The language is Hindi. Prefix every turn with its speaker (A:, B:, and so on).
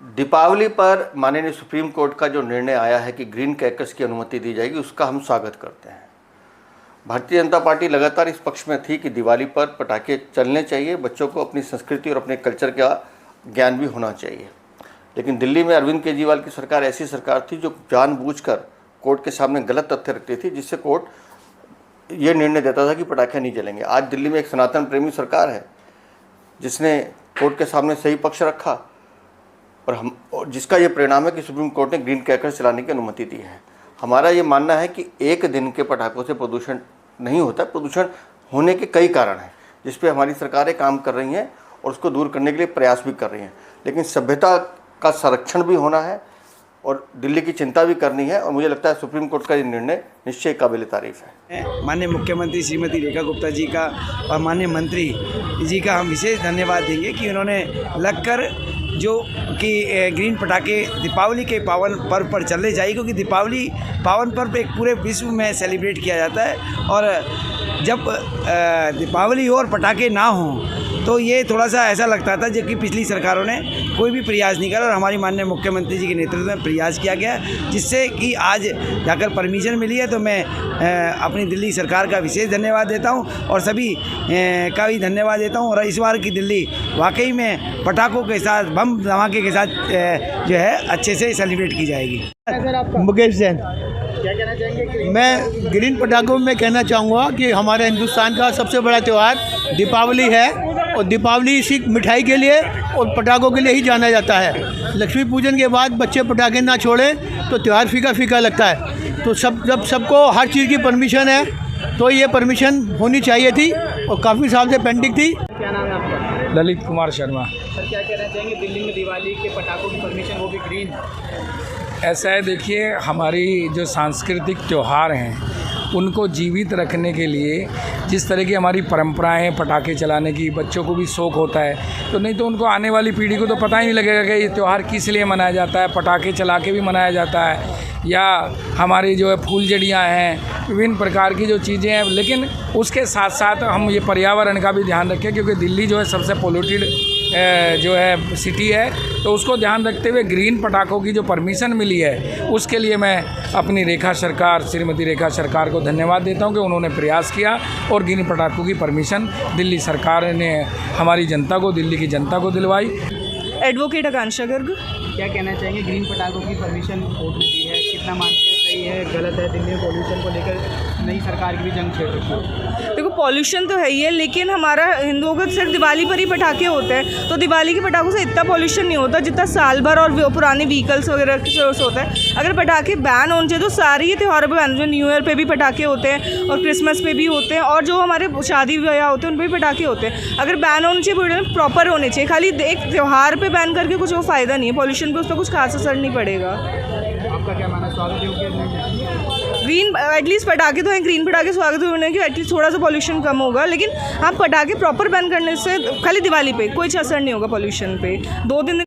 A: दीपावली पर माननीय सुप्रीम कोर्ट का जो निर्णय आया है कि ग्रीन क्रैकर्स की अनुमति दी जाएगी, उसका हम स्वागत करते हैं। भारतीय जनता पार्टी लगातार इस पक्ष में थी कि दिवाली पर पटाखे चलने चाहिए, बच्चों को अपनी संस्कृति और अपने कल्चर का ज्ञान भी होना चाहिए। लेकिन दिल्ली में अरविंद केजरीवाल की सरकार ऐसी सरकार थी जो जानबूझकर कोर्ट के सामने गलत तथ्य रखती थी, जिससे कोर्ट ये निर्णय देता था कि पटाखे नहीं जलेंगे। आज दिल्ली में एक सनातन प्रेमी सरकार है जिसने कोर्ट के सामने सही पक्ष रखा और जिसका ये परिणाम है कि सुप्रीम कोर्ट ने ग्रीन क्रैकर्स चलाने की अनुमति दी है। हमारा ये मानना है कि एक दिन के पटाखों से प्रदूषण नहीं होता। प्रदूषण होने के कई कारण हैं जिस पे हमारी सरकारें काम कर रही हैं और उसको दूर करने के लिए प्रयास भी कर रही हैं। लेकिन सभ्यता का संरक्षण भी होना है और दिल्ली की चिंता भी करनी है, और मुझे लगता है सुप्रीम कोर्ट का ये निर्णय निश्चय काबिल तारीफ है।
B: माननीय मुख्यमंत्री श्रीमती रेखा गुप्ता जी का और माननीय मंत्री जी का हम विशेष धन्यवाद देंगे कि उन्होंने लगकर जो कि ग्रीन पटाखे दीपावली के पावन पर्व पर चलने चाहिए, क्योंकि दीपावली पावन पर्व एक पूरे विश्व में सेलिब्रेट किया जाता है। और जब दीपावली हो और पटाखे ना हों तो ये थोड़ा सा ऐसा लगता था जबकि पिछली सरकारों ने कोई भी प्रयास नहीं करा, और हमारी माननीय मुख्यमंत्री जी के नेतृत्व में प्रयास किया गया, जिससे कि आज जाकर परमिशन मिली है। तो मैं अपनी दिल्ली सरकार का विशेष धन्यवाद देता हूं और सभी का भी धन्यवाद देता हूं। और इस बार की दिल्ली वाकई में पटाखों के साथ, बम धमाके के साथ जो है अच्छे से सेलिब्रेट की जाएगी।
C: मुकेश जैन।
D: क्या कहना चाहेंगे?
C: मैं ग्रीन पटाखों में कहना चाहूँगा कि हमारे हिंदुस्तान का सबसे बड़ा त्यौहार दीपावली है, और दीपावली सिर्फ मिठाई के लिए और पटाखों के लिए ही जाना जाता है। लक्ष्मी पूजन के बाद बच्चे पटाखे ना छोड़ें तो त्यौहार फीका फीका लगता है। तो जब सबको हर चीज़ की परमिशन है तो ये परमिशन होनी चाहिए थी और काफ़ी साल से पेंडिंग थी।
D: क्या नाम है आपका?
E: ललित कुमार शर्मा।
D: सर, क्या कहना चाहेंगे? दिल्ली में दिवाली के पटाखों की परमिशन, वो भी ग्रीन।
E: ऐसा है, देखिए, हमारी जो सांस्कृतिक त्यौहार हैं उनको जीवित रखने के लिए जिस तरह की हमारी परंपराएं हैं, पटाखे चलाने की, बच्चों को भी शौक़ होता है, तो नहीं तो उनको आने वाली पीढ़ी को तो पता ही नहीं लगेगा कि ये त्यौहार किस लिए मनाया जाता है। पटाखे चला के भी मनाया जाता है, या हमारी जो है फूलझड़ियाँ हैं, विभिन्न प्रकार की जो चीज़ें हैं। लेकिन उसके साथ साथ हम ये पर्यावरण का भी ध्यान रखें, क्योंकि दिल्ली जो है सबसे पोल्यूटेड जो है सिटी है, तो उसको ध्यान रखते हुए ग्रीन पटाखों की जो परमिशन मिली है उसके लिए मैं अपनी श्रीमती रेखा सरकार को धन्यवाद देता हूं कि उन्होंने प्रयास किया और ग्रीन पटाखों की परमिशन दिल्ली सरकार ने हमारी जनता को, दिल्ली की जनता को दिलवाई।
F: एडवोकेट आकांक्षा गर्ग।
D: क्या कहना चाहेंगे? ग्रीन पटाखों की परमिशन कोर्ट ने दी है, कितना मानते हैं सही है, गलत है? दिल्ली में पॉल्यूशन को लेकर नई सरकार की भी जंग छेड़ रखी है।
F: देखो, पॉल्यूशन तो है ही है, लेकिन हमारा हिंदुओं का सिर्फ दिवाली पर ही पटाखे होते हैं, तो दिवाली के पटाखों से इतना पॉल्यूशन नहीं होता जितना साल भर और पुराने व्हीकल्स वगैरह से होता है। अगर पटाखे बैन होने चाहिए तो सारे ही त्योहारों पर बैन, जो न्यू ईयर पे भी पटाखे होते हैं और क्रिसमस पे भी होते हैं, और जो हमारे शादी ब्याह होते हैं उन पर भी पटाखे होते हैं। अगर बैन होने चाहिए प्रॉपर होने चाहिए, खाली एक त्यौहार पर बैन करके कुछ वो फ़ायदा नहीं है। पॉल्यूशन पर उस पर कुछ खास असर नहीं पड़ेगा।
D: आपका क्या मानना है? स्वागत योग्य
F: ग्रीन एटलीस्ट पटाखे तो हैं, ग्रीन पटाखे स्वागत होने की एटलीस्ट थोड़ा सा पॉल्यूशन कम होगा। लेकिन हाँ, पटाखे प्रॉपर बैन करने से खाली दिवाली पे कोई असर नहीं होगा पॉल्यूशन पे। 2 दिन